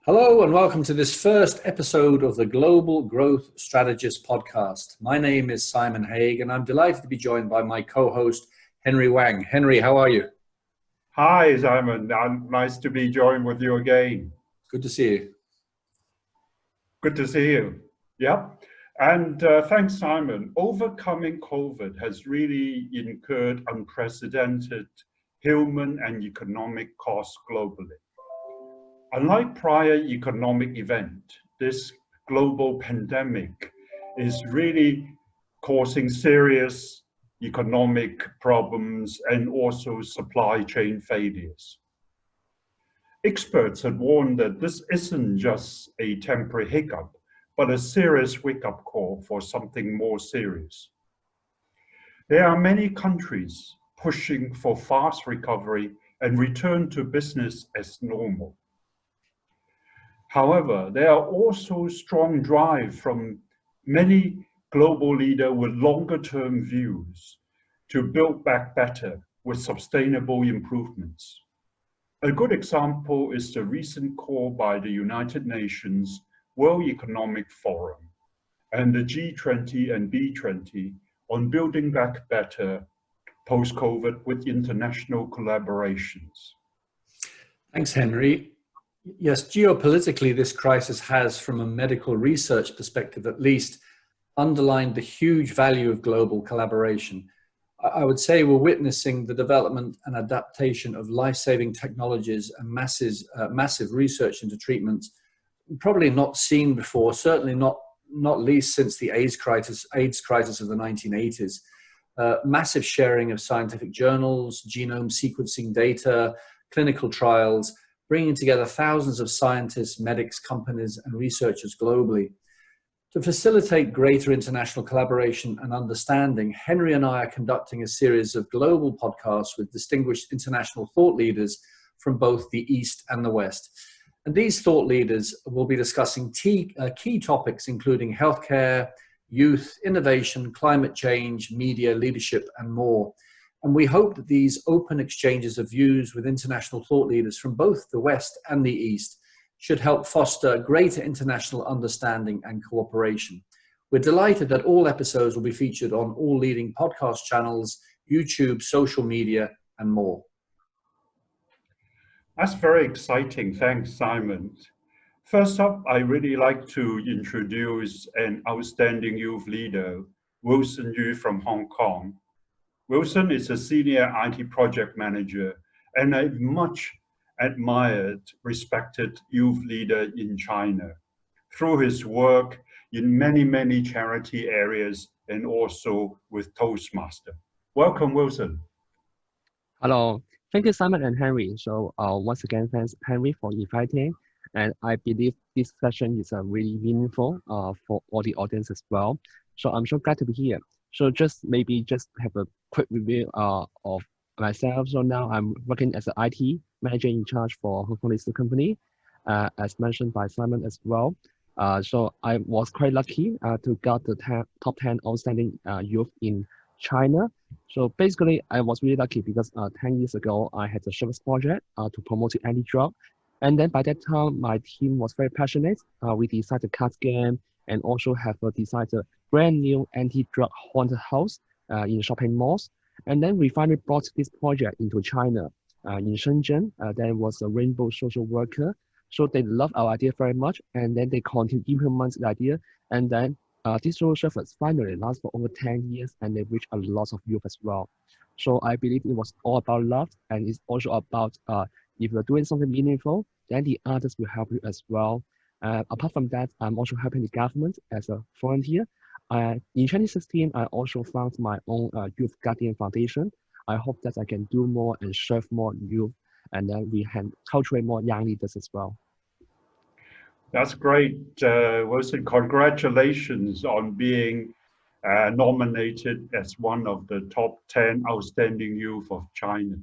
Hello and welcome to this first episode of the Global Growth Strategist podcast. My name is Simon Haigh and I'm delighted to be joined by my co-host, Henry Wang. Henry, how are you? Hi, Simon. Nice to be joined with you again. Good to see you. Good to see you. Yeah. And thanks, Simon. Overcoming COVID has really incurred unprecedented human and economic costs globally. Unlike prior economic events, this global pandemic is really causing serious economic problems and also supply chain failures. Experts had warned that this isn't just a temporary hiccup, but a serious wake-up call for something more serious. There are many countries pushing for fast recovery and return to business as normal. However, there are also strong drive from many global leaders with longer-term views to build back better with sustainable improvements. A good example is the recent call by the United Nations World Economic Forum and the G20 and B20 on building back better post-COVID with international collaborations. Thanks, Henry. Yes, geopolitically, this crisis has, from a medical research perspective at least, underlined the huge value of global collaboration. I would say we're witnessing the development and adaptation of life-saving technologies and massive research into treatments probably not seen before, certainly not least since the AIDS crisis of the 1980s. Massive sharing of scientific journals, genome sequencing data, clinical trials, bringing together thousands of scientists, medics, companies, and researchers globally. To facilitate greater international collaboration and understanding, Henry and I are conducting a series of global podcasts with distinguished international thought leaders from both the East and the West. And these thought leaders will be discussing key topics including healthcare, youth, innovation, climate change, media, leadership, and more. And we hope that these open exchanges of views with international thought leaders from both the West and the East should help foster greater international understanding and cooperation. We're delighted that all episodes will be featured on all leading podcast channels, YouTube, social media, and more. That's very exciting. Thanks, Simon. First up, I really like to introduce an outstanding youth leader, Wilson Yu from Hong Kong. Wilson is a senior IT project manager and a much admired, respected youth leader in China through his work in many charity areas and also with Toastmasters. Welcome, Wilson. Hello. Thank you, Simon and Henry. So once again, thanks, Henry, for inviting. And I believe this session is really meaningful for all the audience as well. So I'm so glad to be here. So just have a quick review of myself. So now I'm working as an IT manager in charge for Hong Kong listed company, as mentioned by Simon as well. So I was quite lucky to get the top 10 outstanding youth in China. So basically, I was really lucky because 10 years ago, I had a service project to promote anti-drug. And then by that time, my team was very passionate. We decided card game and also have decided a brand new anti-drug haunted house in shopping malls. And then we finally brought this project into China. In Shenzhen, there was a rainbow social worker. So they love our idea very much. And then they continue to implement the idea. And then this social service finally lasts for over 10 years and they reach a lot of youth as well. So I believe it was all about love. And it's also about if you're doing something meaningful, then the others will help you as well. Apart from that, I'm also helping the government as a volunteer. In 2016, I also founded my own Youth Guardian Foundation. I hope that I can do more and serve more youth, and then we can cultivate more young leaders as well. That's great, Wilson. Congratulations on being nominated as one of the top 10 outstanding youth of China.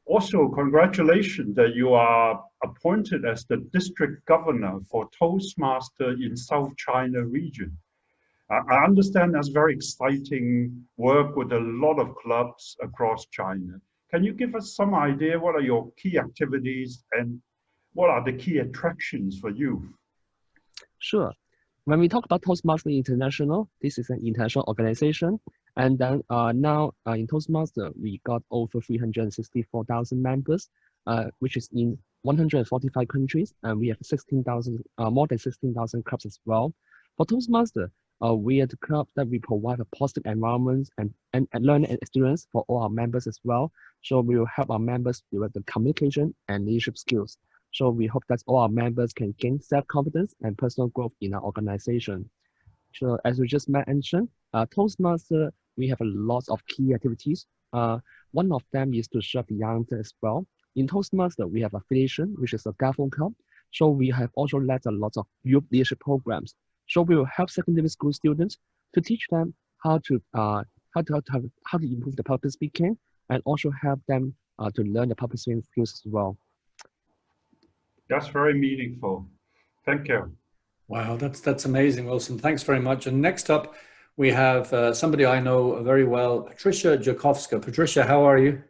Also, congratulations that you are appointed as the district governor for Toastmasters in South China region. I understand that's very exciting work with a lot of clubs across China. Can you give us some idea what are your key activities and what are the key attractions for youth? Sure. When we talk about Toastmasters International, this is an international organization. And then now in Toastmasters, we got over 364,000 members, which is in 145 countries. And we have 16,000, more than 16,000 clubs as well. For Toastmasters, we are the club that we provide a positive environment and learning experience for all our members as well. So we will help our members develop the communication and leadership skills. So we hope that all our members can gain self-confidence and personal growth in our organization. So as we just mentioned, Toastmasters, we have a lot of key activities. One of them is to serve the youngsters as well. In Toastmasters, we have affiliation, which is a Gaffon Club. So we have also led a lot of youth leadership programs. So we will help secondary school students to teach them how to improve the public speaking, and also help them to learn the public speaking skills as well. That's very meaningful. Thank you. Wow, that's amazing, Wilson. Thanks very much. And next up, we have somebody I know very well, Patricia Jakowska. Patricia, how are you?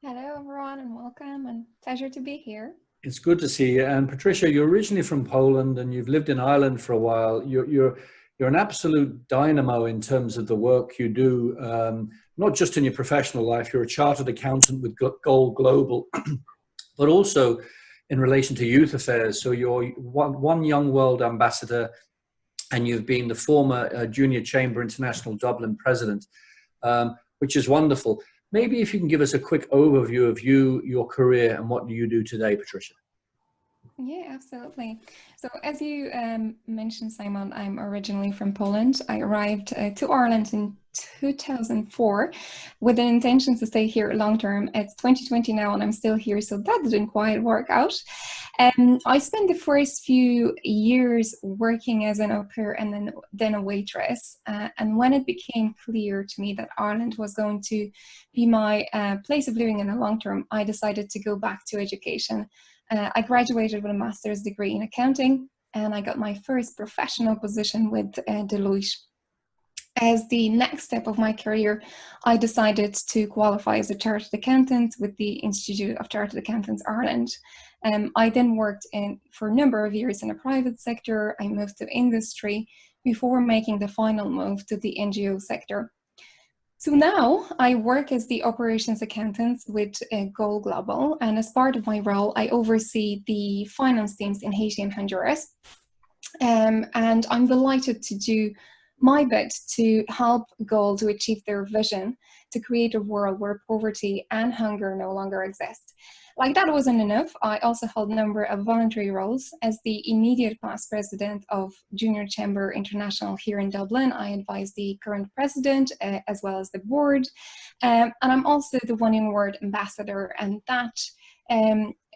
Hello, everyone, and welcome, and pleasure to be here. It's good to see you. And Patricia, you're originally from Poland, and you've lived in Ireland for a while. You're an absolute dynamo in terms of the work you do, not just in your professional life. You're a chartered accountant with Goal Global, but also in relation to youth affairs. So you're one Young World ambassador, and you've been the former Junior Chamber International Dublin president, which is wonderful. Maybe if you can give us a quick overview of you, your career, and what do you do today, Patricia? Yeah, absolutely. So as you mentioned, Simon, I'm originally from Poland. I arrived to Ireland in 2004 with an intention to stay here long term. It's 2020 now and I'm still here, so that didn't quite work out. I spent the first few years working as an au pair and then a waitress. And when it became clear to me that Ireland was going to be my place of living in the long term, I decided to go back to education. I graduated with a master's degree in accounting, and I got my first professional position with Deloitte. As the next step of my career, I decided to qualify as a chartered accountant with the Institute of Chartered Accountants Ireland. I then worked for a number of years in the private sector. I moved to industry before making the final move to the NGO sector. So now I work as the operations accountant with Goal Global, and as part of my role, I oversee the finance teams in Haiti and Honduras. And I'm delighted to do my bit to help Goal to achieve their vision to create a world where poverty and hunger no longer exist. Like that wasn't enough, I also held a number of voluntary roles. As the immediate past president of Junior Chamber International here in Dublin, I advise the current president as well as the board. And I'm also the One Young World ambassador, and that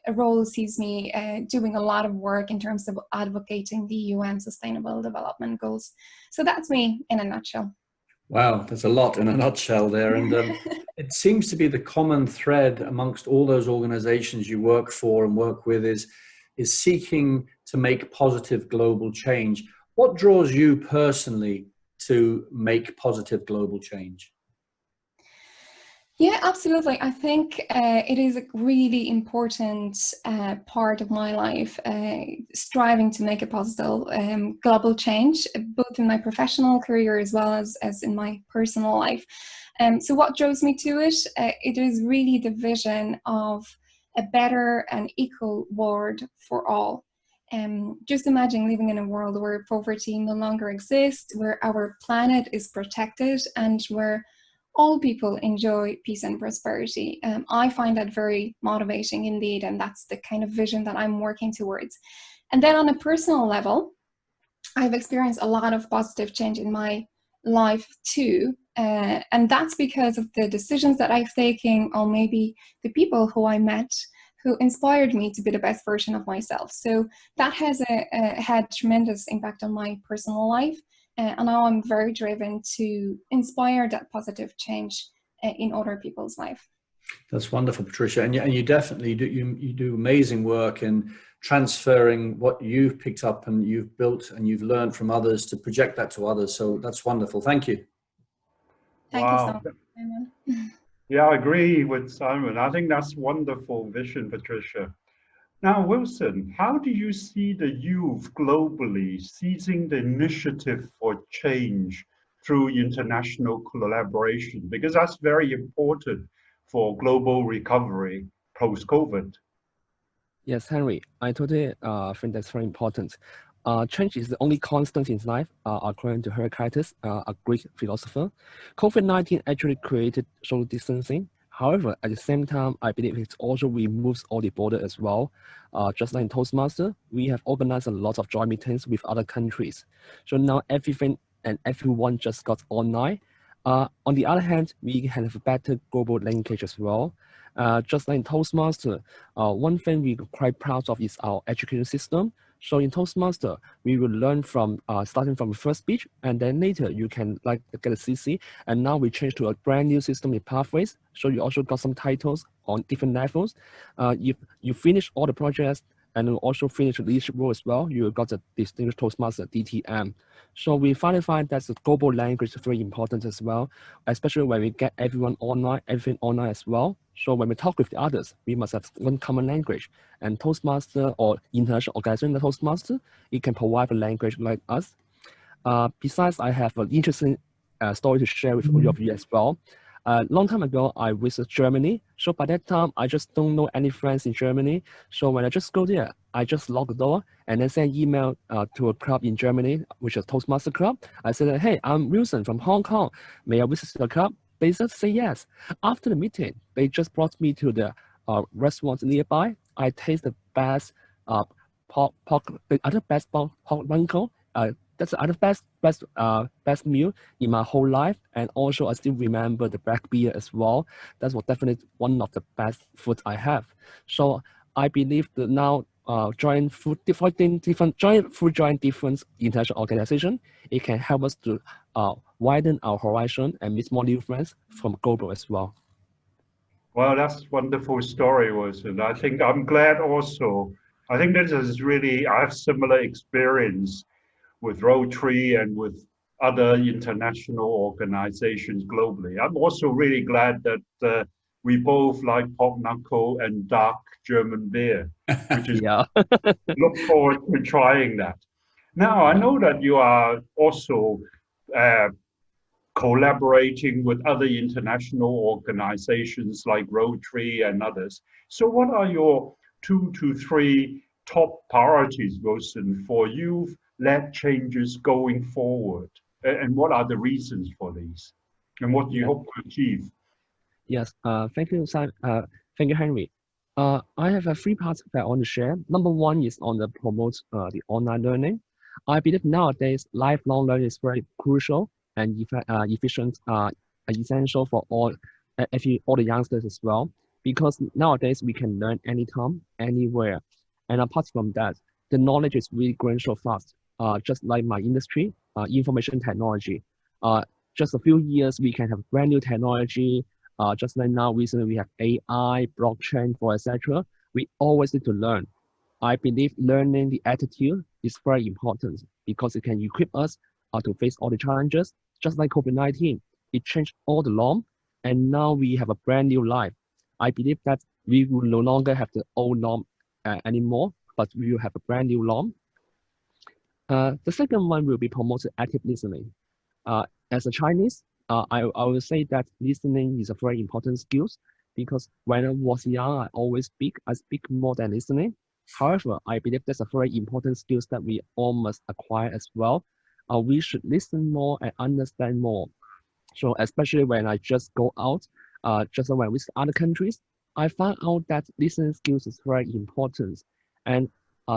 role sees me doing a lot of work in terms of advocating the UN Sustainable Development Goals. So that's me in a nutshell. Wow, there's a lot in a nutshell there. And it seems to be the common thread amongst all those organizations you work for and work with is seeking to make positive global change. What draws you personally to make positive global change? Yeah, absolutely. I think it is a really important part of my life, striving to make a positive global change, both in my professional career as well as in my personal life. So what draws me to it? It is really the vision of a better and equal world for all. Just imagine living in a world where poverty no longer exists, where our planet is protected, and where all people enjoy peace and prosperity. I find that very motivating indeed, and that's the kind of vision that I'm working towards. And then on a personal level, I've experienced a lot of positive change in my life too, and that's because of the decisions that I've taken, or maybe the people who I met who inspired me to be the best version of myself. So that has had tremendous impact on my personal life. And now I'm very driven to inspire that positive change in other people's life. That's wonderful, Patricia. And you definitely do, you do amazing work in transferring what you've picked up and you've built and you've learned from others to project that to others. So that's wonderful. Thank you. Thank you so much, Simon. Yeah, I agree with Simon. I think that's wonderful vision, Patricia. Now, Wilson, how do you see the youth globally seizing the initiative for change through international collaboration? Because that's very important for global recovery post-COVID. Yes, Henry, I totally think that's very important. Change is the only constant in life, according to Heraclitus, a Greek philosopher. COVID-19 actually created social distancing. However, at the same time, I believe it also removes all the border as well. Just like in Toastmasters, we have organized a lot of joint meetings with other countries. So now everything and everyone just got online. On the other hand, we can have a better global linkage as well. Just like in Toastmasters, one thing we're quite proud of is our education system. So in Toastmaster, we will learn from starting from the first speech, and then later you can like get a CC. And now we change to a brand new system in pathways. So you also got some titles on different levels. If you finish all the projects and you also finish the leadership role as well, you got a distinguished Toastmaster DTM. So we finally find that the global language is very important as well, especially when we get everyone online, everything online as well. So when we talk with the others, we must have one common language. And Toastmaster or international organization, the Toastmaster, it can provide a language like us. Besides, I have an interesting story to share with all of you as well. Long time ago, I visited Germany. So by that time, I just don't know any friends in Germany. So when I just go there, I just lock the door and then send email to a club in Germany, which is a Toastmaster club. I said, hey, I'm Wilson from Hong Kong. May I visit the club? They just say yes. After the meeting, they just brought me to the restaurant nearby. I taste the best the other best pork runkel. That's the other best meal in my whole life, and also I still remember the black beer as well. That's what definitely one of the best foods I have. So I believe that now join different international organization, it can help us to widen our horizon and meet more new friends from global as well. Well, that's a wonderful story, Wilson. I think I'm glad also. I think this is really, I have similar experience with Rotary and with other international organizations globally. I'm also really glad that we both like pork knuckle and dark German beer, which is Yeah. look forward to trying that. Now, I know that you are also collaborating with other international organizations like Rotary and others. So what are your 2 to 3 top priorities, Wilson, for youth-led changes going forward? And what are the reasons for these? And what do you hope to achieve? Yes, thank you, Simon. Thank you, Henry. I have 3 parts that I want to share. Number 1 is on the promote the online learning. I believe nowadays lifelong learning is very crucial and efficient, essential for all the youngsters as well. Because nowadays we can learn anytime, anywhere, and apart from that, the knowledge is really growing so fast. Just like my industry, information technology. Just a few years we can have brand new technology. Just like now, recently we have AI, blockchain, etc. We always need to learn. I believe learning the attitude is very important because it can equip us to face all the challenges. Just like COVID-19, it changed all the norm, and now we have a brand new life. I believe that we will no longer have the old norm anymore, but we will have a brand new norm. The second one will be promoted active listening. As a Chinese, I will say that listening is a very important skill because when I was young, I speak more than listening. However, I believe that's a very important skill that we all must acquire as well. We should listen more and understand more. So especially when I just go out, just when I visit other countries, I found out that listening skills is very important. And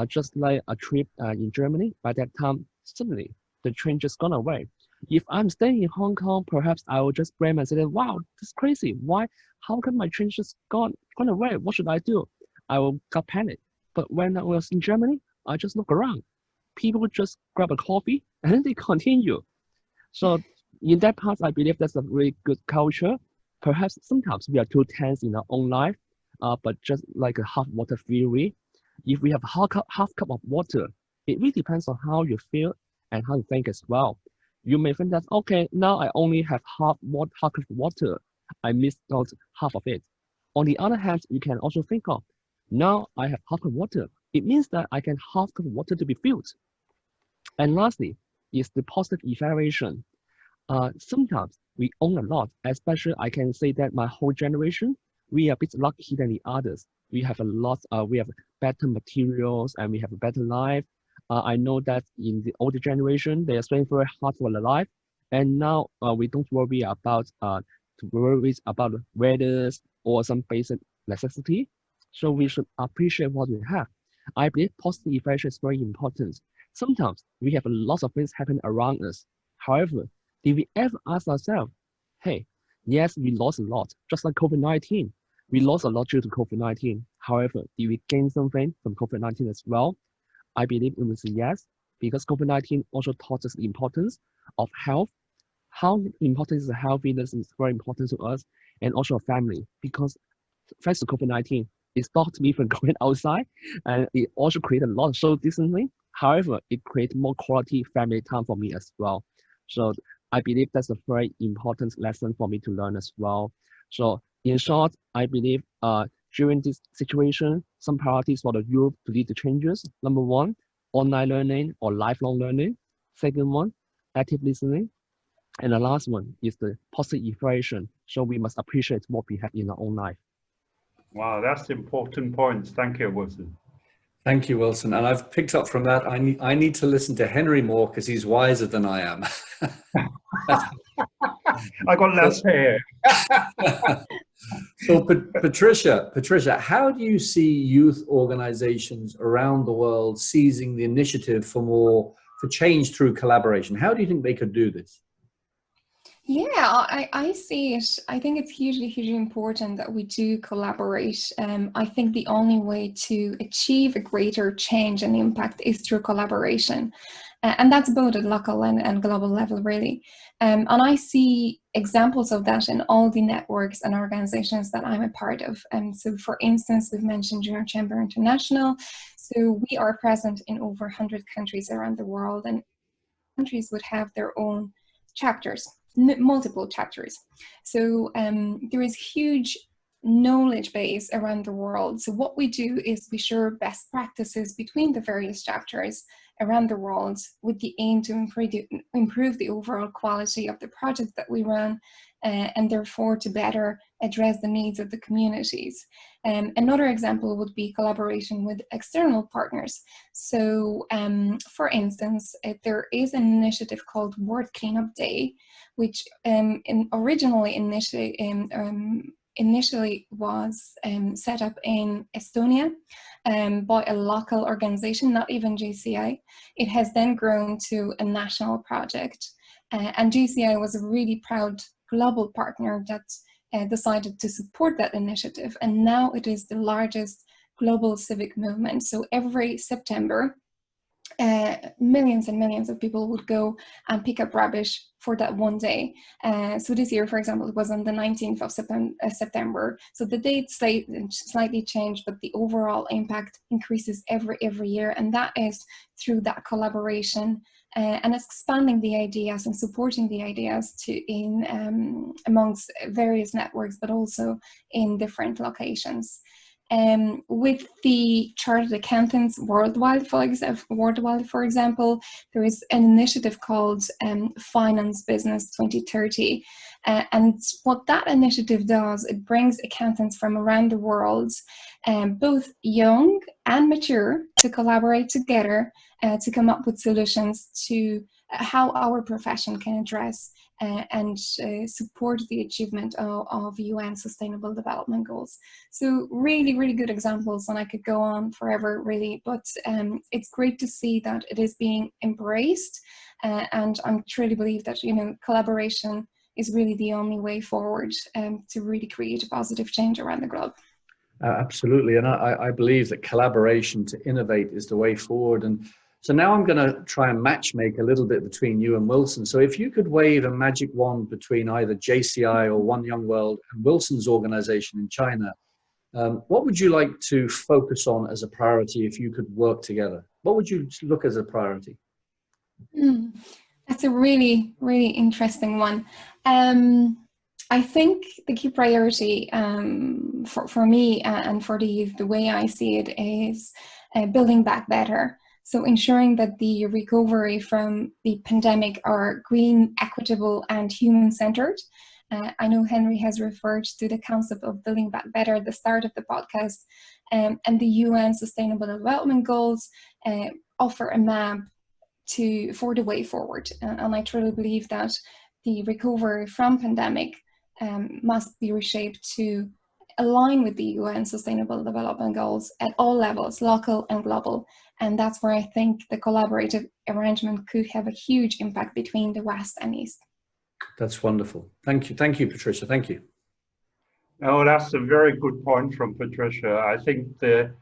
just like a trip in Germany, by that time, suddenly the train just gone away. If I'm staying in Hong Kong, perhaps I will just blame and say, wow, this is crazy. Why? How come my train just gone away? What should I do? I will get panic. But when I was in Germany, I just look around. People just grab a coffee and then they continue. So in that part, I believe that's a really good culture. Perhaps sometimes we are too tense in our own life, but just like a half water theory, if we have half cup of water, it really depends on how you feel and how you think as well. You may think that, okay, now I only have half cup of water. I missed out half of it. On the other hand, you can also think of, Now I have half of water. It means that I can half the water to be filled. And lastly is the positive evaluation. Sometimes we own a lot, especially I can say that my whole generation, we are a bit lucky than the others. We have a lot, we have better materials and we have a better life. I know that in the older generation, they are staying very hard for their life. And now we don't worry about weather or some basic necessity. So we should appreciate what we have. I believe positive evaluation is very important. Sometimes we have a lot of things happen around us. However, did we ever ask ourselves, hey, yes, we lost a lot, just like COVID-19. We lost a lot due to COVID-19. However, did we gain something from COVID-19 as well? I believe it was a yes, because COVID-19 also taught us the importance of health. How important is the healthiness is very important to us, and also a family, because thanks to COVID-19, it stopped me from going outside, and it also created a lot of social distancing. However, it created more quality family time for me as well. So I believe that's a very important lesson for me to learn as well. So in short, I believe during this situation, some priorities for the youth to lead the changes. Number one, online learning or lifelong learning. Second one, active listening. And the last one is the positive evaluation. So we must appreciate what we have in our own life. Wow, that's important points. Thank you, Wilson. Thank you, Wilson. And I've picked up from that, I need to listen to Henry more because he's wiser than I am. I got less hair. So Patricia, how do you see youth organizations around the world seizing the initiative for change through collaboration? How do you think they could do this? Yeah, I see it. I think it's hugely important that we do collaborate. I think the only way to achieve a greater change and impact is through collaboration. And that's both at local and global level, really. And I see examples of that in all the networks and organizations that I'm a part of. So for instance, we've mentioned Junior Chamber International. So we are present in over 100 countries around the world, and countries would have their own chapters, multiple chapters. So there is huge knowledge base around the world. So what we do is we share best practices between the various chapters around the world with the aim to improve the overall quality of the projects that we run, and therefore to better address the needs of the communities. Another example would be collaboration with external partners. So for instance, there is an initiative called World Cleanup Day, which initially was set up in Estonia by a local organization, not even GCI. It has then grown to a national project, and GCI was a really proud global partner that decided to support that initiative, and now it is the largest global civic movement. So every September, millions and millions of people would go and pick up rubbish for that one day. So this year, for example, it was on the 19th of September. So the date slightly changed, but the overall impact increases every year. And that is through that collaboration and expanding the ideas and supporting the ideas amongst various networks, but also in different locations. With the Chartered Accountants worldwide, for example, there is an initiative called Finance Business 2030. And what that initiative does, it brings accountants from around the world, both young and mature, to collaborate together to come up with solutions to how our profession can address and support the achievement of UN Sustainable Development Goals. So really good examples, and I could go on forever, really, but it's great to see that it is being embraced, and I truly believe that, collaboration is really the only way forward to really create a positive change around the globe. Absolutely, and I believe that collaboration to innovate is the way forward. And so now I'm going to try and matchmake a little bit between you and Wilson. So if you could wave a magic wand between either JCI or One Young World and Wilson's organization in China, what would you like to focus on as a priority if you could work together? What would you look as a priority? That's a really interesting one. I think the key priority for me and for the youth, the way I see it, is building back better. So ensuring that the recovery from the pandemic are green, equitable, and human-centered. I know Henry has referred to the concept of building back better at the start of the podcast, and the UN Sustainable Development Goals offer a map for the way forward. And I truly believe that the recovery from pandemic must be reshaped to align with the UN Sustainable Development Goals at all levels, local and global. And that's where I think the collaborative arrangement could have a huge impact between the West and East. That's wonderful. Thank you, Patricia. Thank you. Oh, that's a very good point from Patricia. I think the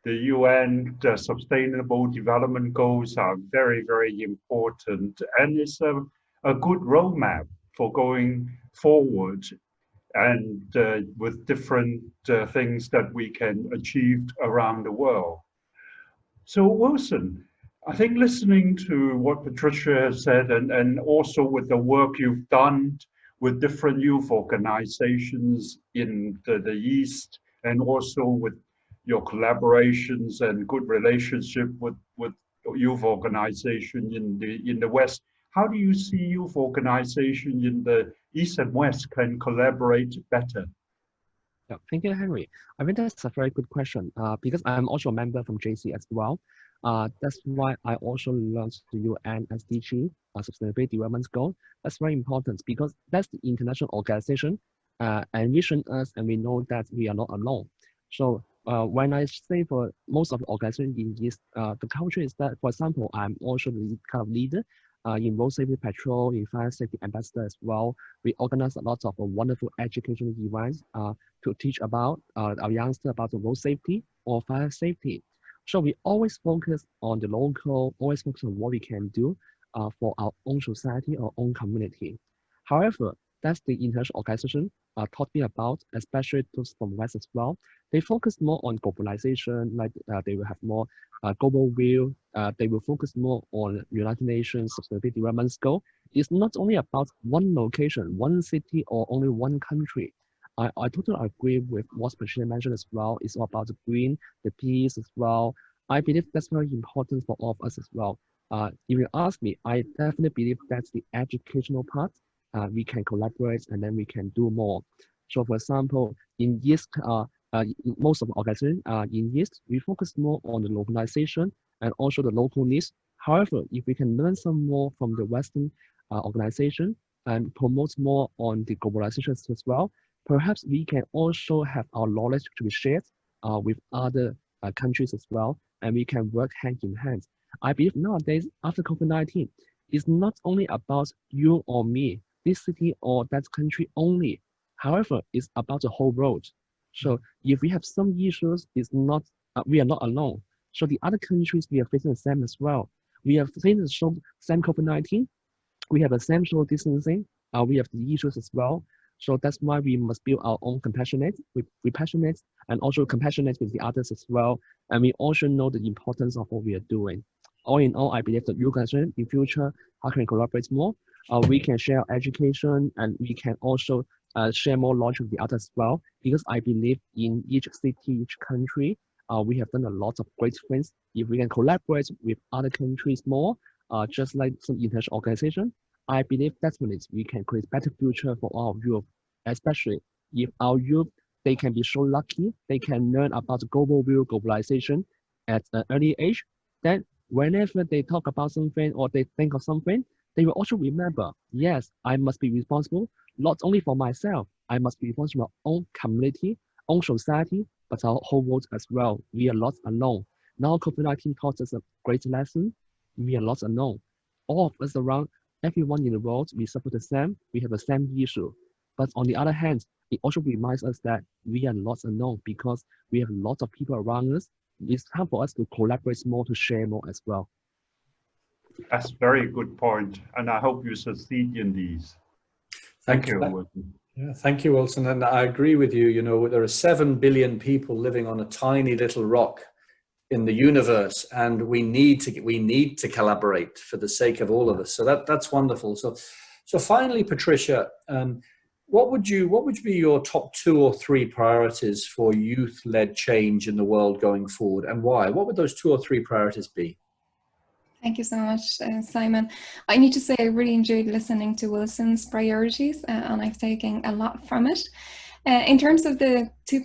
UN Sustainable Development Goals are very, very important, and it's a good roadmap for going forward, and with different things that we can achieve around the world. So Wilson, I think listening to what Patricia has said, and also with the work you've done with different youth organizations in the East, and also with your collaborations and good relationship with youth organization in the West, how do you see youth organization in the East and West can collaborate better? Yeah, thank you, Henry. I think that's a very good question because I'm also a member from JC as well. That's why I also learned the UN SDG, Sustainable Development Goal. That's very important because that's the international organization envision us, and we know that we are not alone. So when I say for most of the organizations in this, the culture is that, for example, I'm also the kind of leader in road safety patrol, in fire safety ambassador as well. We organize a lot of wonderful educational events to teach about our youngsters about the road safety or fire safety. So we always focus on the local, always focus on what we can do for our own society or own community. However, that's the international organization taught me about, especially those from West as well. They focus more on globalization, like they will have more global view. They will focus more on United Nations Sustainable Development Goal. It's not only about one location, one city, or only one country. I totally agree with what Patricia mentioned as well. It's all about the green, the peace as well. I believe that's very important for all of us as well. If you ask me, I definitely believe that's the educational part. We can collaborate and then we can do more. So for example, in East, most of the organizations in East, we focus more on the localization and also the local needs. However, if we can learn some more from the Western organization and promote more on the globalization as well, perhaps we can also have our knowledge to be shared with other countries as well, and we can work hand in hand. I believe nowadays, after COVID-19, it's not only about you or me, this city or that country only. However, it's about the whole world. So if we have some issues, it's not we are not alone. So the other countries, we are facing the same as well. We are facing the same COVID-19. We have the same social distancing. We have the issues as well. So that's why we must build our own compassionate, passionate, and also compassionate with the others as well. And we also know the importance of what we are doing. All in all, I believe that you guys in future, how can we collaborate more? We can share education, and we can also share more knowledge with the others as well. Because I believe in each city, each country, we have done a lot of great things. If we can collaborate with other countries more, just like some international organization, I believe definitely we can create better future for our youth, especially if our youth, they can be so lucky, they can learn about the global view, globalization at an early age. Then whenever they talk about something or they think of something, they will also remember, yes, I must be responsible, not only for myself, I must be responsible for our own community, own society, but our whole world as well. We are not alone. Now COVID-19 taught us a great lesson. We are not alone. All of us around, everyone in the world, we suffer the same, we have the same issue. But on the other hand, it also reminds us that we are not alone because we have lots of people around us. It's time for us to collaborate more, to share more as well. That's a very good point, and I hope you succeed in these. Thank you, Wilson. Yeah, thank you, Wilson. And I agree with you. You know, there are 7 billion people living on a tiny little rock in the universe, and we need to collaborate for the sake of all of us. So that's wonderful. So finally, Patricia, what would be your top 2 or 3 priorities for youth-led change in the world going forward, and why? What would those 2 or 3 priorities be? Thank you so much, Simon. I need to say I really enjoyed listening to Wilson's priorities, and I've taken a lot from it. In terms of the 2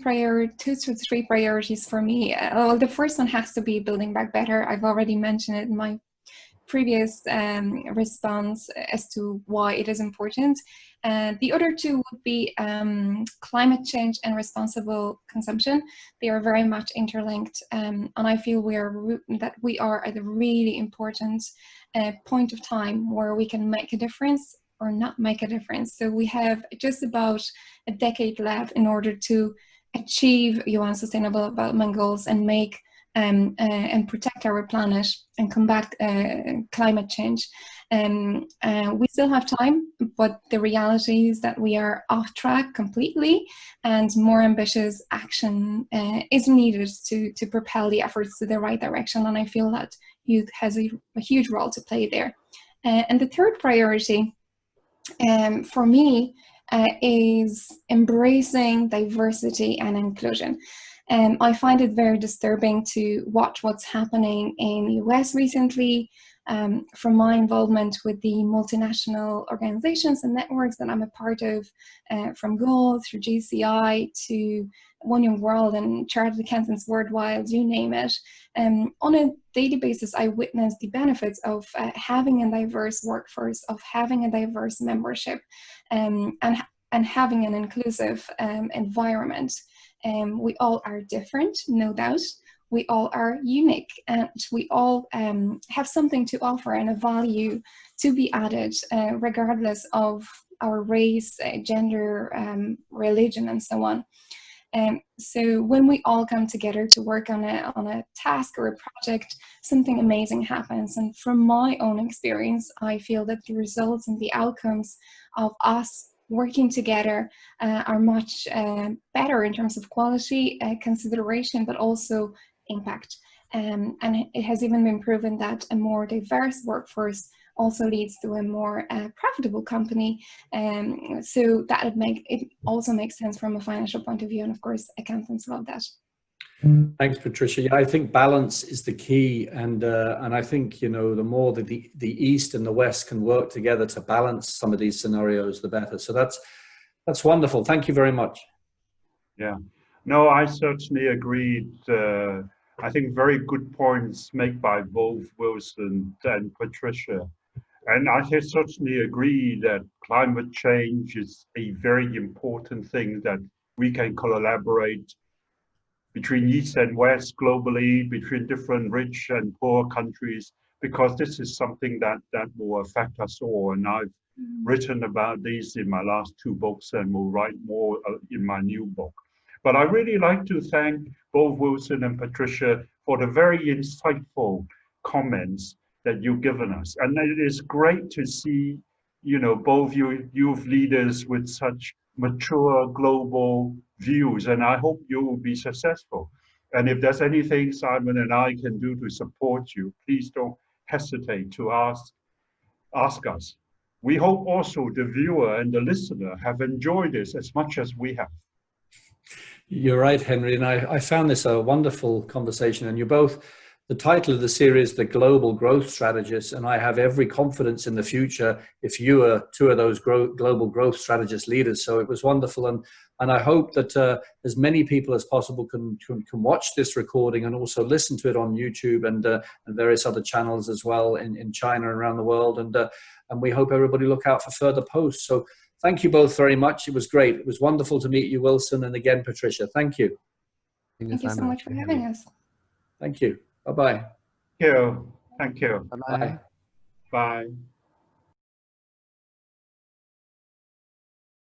to 3 priorities for me, well, the first one has to be building back better. I've already mentioned it in my previous response as to why it is important. The other 2 would be climate change and responsible consumption. They are very much interlinked, and I feel we are at a really important point of time where we can make a difference or not make a difference. So we have just about a decade left in order to achieve UN Sustainable Development Goals and make and protect our planet and combat climate change. We still have time, but the reality is that we are off track completely, and more ambitious action is needed to propel the efforts to the right direction. And I feel that youth has a huge role to play there. And the third priority for me is embracing diversity and inclusion. I find it very disturbing to watch what's happening in the US recently. From my involvement with the multinational organizations and networks that I'm a part of, from Goal through GCI to One Young World and Chartered Accountants Worldwide, you name it. On a daily basis, I witness the benefits of having a diverse workforce, of having a diverse membership, and having an inclusive environment. We all are different, no doubt. We all are unique, and we all have something to offer and a value to be added, regardless of our race, gender, religion, and so on. So when we all come together to work on a task or a project, something amazing happens. And from my own experience, I feel that the results and the outcomes of us working together are much better in terms of quality, consideration, but also impact. And it has even been proven that a more diverse workforce also leads to a more profitable company. So that it also makes sense from a financial point of view. And of course, accountants love that. Thanks, Patricia. Yeah, I think balance is the key, and I think, you know, the more that the East and the West can work together to balance some of these scenarios, the better. So that's wonderful. Thank you very much. Yeah, no, I certainly agreed. I think very good points made by both Wilson and Patricia. And I certainly agree that climate change is a very important thing, that we can collaborate between East and West globally, between different rich and poor countries, because this is something that will affect us all. And I've written about these in my last 2 books and will write more in my new book. But I really like to thank both Wilson and Patricia for the very insightful comments that you've given us. And it is great to see, you know, both youth leaders with such mature global views, and I hope you will be successful. And if there's anything Simon and I can do to support you, please don't hesitate to ask us. We hope also the viewer and the listener have enjoyed this as much as we have. You're right, Henry, and I found this a wonderful conversation, and you're both, the title of the series, The Global Growth Strategists, and I have every confidence in the future if you are 2 of those global growth strategist leaders. So it was wonderful, and I hope that as many people as possible can watch this recording and also listen to it on YouTube and various other channels as well in China and around the world. And we hope everybody look out for further posts. So thank you both very much. It was great. It was wonderful to meet you, Wilson, and again, Patricia. Thank you. Thank you so much for having us. Thank you. Bye-bye. Thank you. Thank you. Bye-bye. Bye.